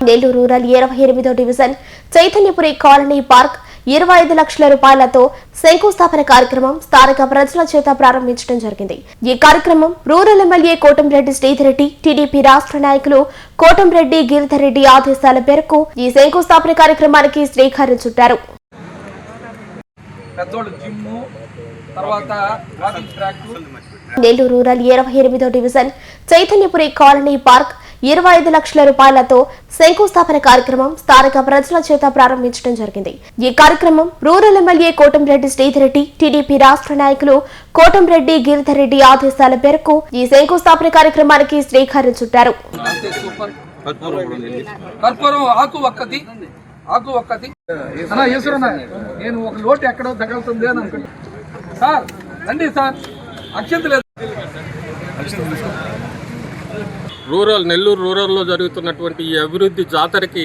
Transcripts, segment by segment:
Nellore rural 28వ division Chaitanyapuri colony park 25 లక్షల రూపాయలతో శంకుస్థాపన కార్యక్రమం స్థానిక ప్రజల చేత ప్రారంభించడం జరిగింది. ఈ కార్యక్రమం rural MLA Kotamreddy Sridhar Reddy, TDP రాష్ట్ర నాయకులు కోటంరెడ్డి గిరిధర్ రెడ్డి ఆదేశాల మేరకు ఈ శంకుస్థాపన కార్యక్రమానికి శ్రీకారం చుట్టారు. నెల్లూరు రూరల్ 28వ డివిజన్ చైతన్యపురి కాలనీ పార్క్ 25 లక్షల రూపాయలతో శంకుస్థాపన కార్యక్రమం స్థానిక ప్రజల చేత ప్రారంభించడం జరిగింది. ఈ కార్యక్రమం rural MLA Kotamreddy Sridhar Reddy, TDP రాష్ట్ర నాయకులు కోటంరెడ్డి గిరిధర్ రెడ్డి ఆదేశాల మేరకు ఈ శంకుస్థాపన కార్యక్రమానికి శ్రీకారం చుట్టారు. నేను ఒక లోటు ఎక్కడో తగలుతుంది అని అనుకుంటా సార్. రండి సార్, అక్షంతలేదు. నెల్లూరు రూరల్లో జరుగుతున్నటువంటి ఈ అభివృద్ధి జాతరకి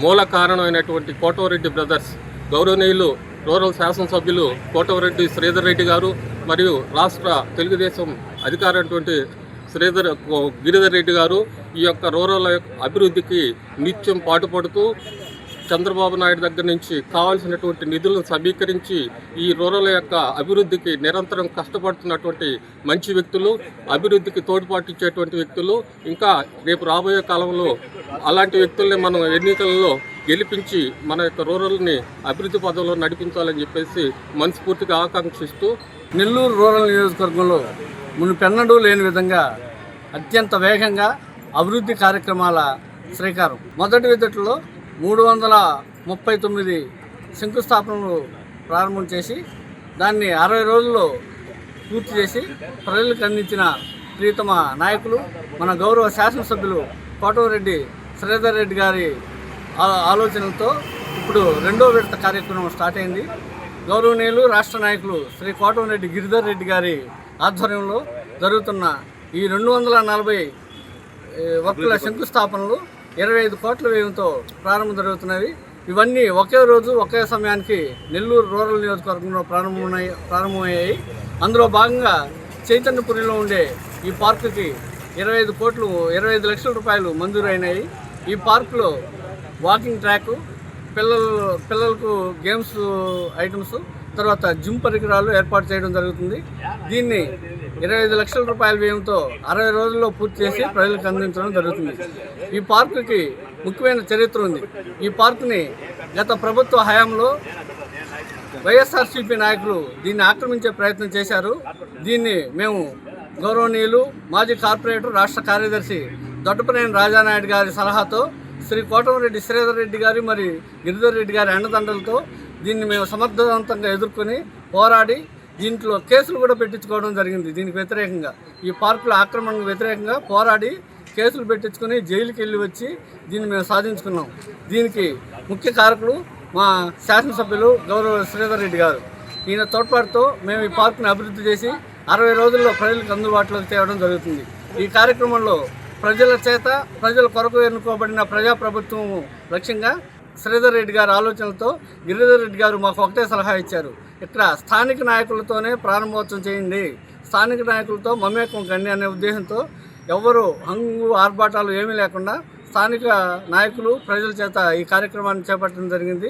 మూల కారణమైనటువంటి కోటంరెడ్డి బ్రదర్స్ గౌరవనీయులు రూరల్ శాసనసభ్యులు కోటంరెడ్డి శ్రీధర్ రెడ్డి గారు మరియు రాష్ట్ర తెలుగుదేశం అధికారైనటువంటి గిరిధర్ రెడ్డి గారు ఈ యొక్క రూరల్ అభివృద్ధికి నిత్యం పాటుపడుతూ చంద్రబాబు నాయుడు దగ్గర నుంచి కావాల్సినటువంటి నిధులను సమీకరించి ఈ రూరల్ యొక్క అభివృద్ధికి నిరంతరం కష్టపడుతున్నటువంటి మంచి వ్యక్తులు, అభివృద్ధికి తోడ్పాటు ఇచ్చేటువంటి వ్యక్తులు, ఇంకా రేపు రాబోయే కాలంలో అలాంటి వ్యక్తుల్ని మనం ఎన్నికలలో గెలిపించి మన యొక్క రూరల్ని అభివృద్ధి పదంలో నడిపించాలని చెప్పేసి మనస్ఫూర్తిగా ఆకాంక్షిస్తూ నెల్లూరు రూరల్ నియోజకవర్గంలో మునుపెన్నడూ లేని విధంగా అత్యంత వేగంగా అభివృద్ధి కార్యక్రమాల శ్రీకారం. మొదటి విడతలో 339 శంకుస్థాపనలు ప్రారంభం చేసి దాన్ని 60 రోజుల్లో పూర్తి చేసి ప్రజలకు అందించిన ప్రియతమ నాయకులు మన గౌరవ శాసనసభ్యులు కోటంరెడ్డి శ్రీధర్ రెడ్డి గారి ఆలోచనలతో ఇప్పుడు రెండో విడత కార్యక్రమం స్టార్ట్ అయింది. గౌరవనీయులు రాష్ట్ర నాయకులు శ్రీ కోటంరెడ్డి గిరిధర్ రెడ్డి గారి ఆధ్వర్యంలో జరుగుతున్న ఈ 240 వర్కుల శంకుస్థాపనలు 25 కోట్ల వ్యయంతో ప్రారంభం జరుగుతున్నవి. ఇవన్నీ ఒకే రోజు ఒకే సమయానికి నెల్లూరు రూరల్ నియోజకవర్గంలో ప్రారంభమయ్యాయి. అందులో భాగంగా చైతన్యపురిలో ఉండే ఈ పార్కుకి 25 లక్షల రూపాయలు మంజూరైనాయి. ఈ పార్కులో వాకింగ్ ట్రాక్, పిల్లలకు గేమ్స్ ఐటమ్స్, తర్వాత జిమ్ పరికరాలు ఏర్పాటు చేయడం జరుగుతుంది. దీన్ని 25 లక్షల రూపాయల వ్యయంతో 60 రోజుల్లో పూర్తి చేసి ప్రజలకు అందించడం జరుగుతుంది. ఈ పార్కుకి ముఖ్యమైన చరిత్ర ఉంది. ఈ పార్కుని గత ప్రభుత్వ హయాంలో వైఎస్ఆర్సీపీ నాయకులు దీన్ని ఆక్రమించే ప్రయత్నం చేశారు. దీన్ని మేము గౌరవనీయులు మాజీ కార్పొరేటర్, రాష్ట్ర కార్యదర్శి దొడ్డపనేని రాజానాయుడు గారి సలహాతో శ్రీ కోటంరెడ్డి శ్రీధర్ రెడ్డి గారి మరి గిరిధర్ రెడ్డి గారి అండదండలతో దీన్ని మేము సమర్థవంతంగా ఎదుర్కొని పోరాడి దీంట్లో కేసులు కూడా పెట్టించుకోవడం జరిగింది. దీనికి వ్యతిరేకంగా, ఈ పార్కుల ఆక్రమణకు వ్యతిరేకంగా పోరాడి కేసులు పెట్టించుకొని జైలుకి వెళ్ళి వచ్చి దీన్ని మేము సాధించుకున్నాం. దీనికి ముఖ్య కారకులు మా శాసనసభ్యులు గౌరవ శ్రీధర్ రెడ్డి గారు. ఈయన తోడ్పాటుతో మేము ఈ పార్కుని అభివృద్ధి చేసి 60 రోజుల్లో ప్రజలకు అందుబాటులోకి తేవడం జరుగుతుంది. ఈ కార్యక్రమంలో ప్రజల చేత ప్రజల కొరకు ఎన్నుకోబడిన ప్రజాప్రభుత్వం లక్ష్యంగా శ్రీధర్ రెడ్డి గారి ఆలోచనలతో గిరిధర్ రెడ్డి గారు మాకు ఒకటే సలహా ఇచ్చారు. ఇక్కడ స్థానిక నాయకులతోనే ప్రారంభోత్సవం చేయండి, స్థానిక నాయకులతో మమేకం కండి అనే ఉద్దేశంతో ఎవరు హంగు ఆర్భాటాలు ఏమీ లేకుండా స్థానిక నాయకులు ప్రజల చేత ఈ కార్యక్రమాన్ని చేపట్టడం జరిగింది.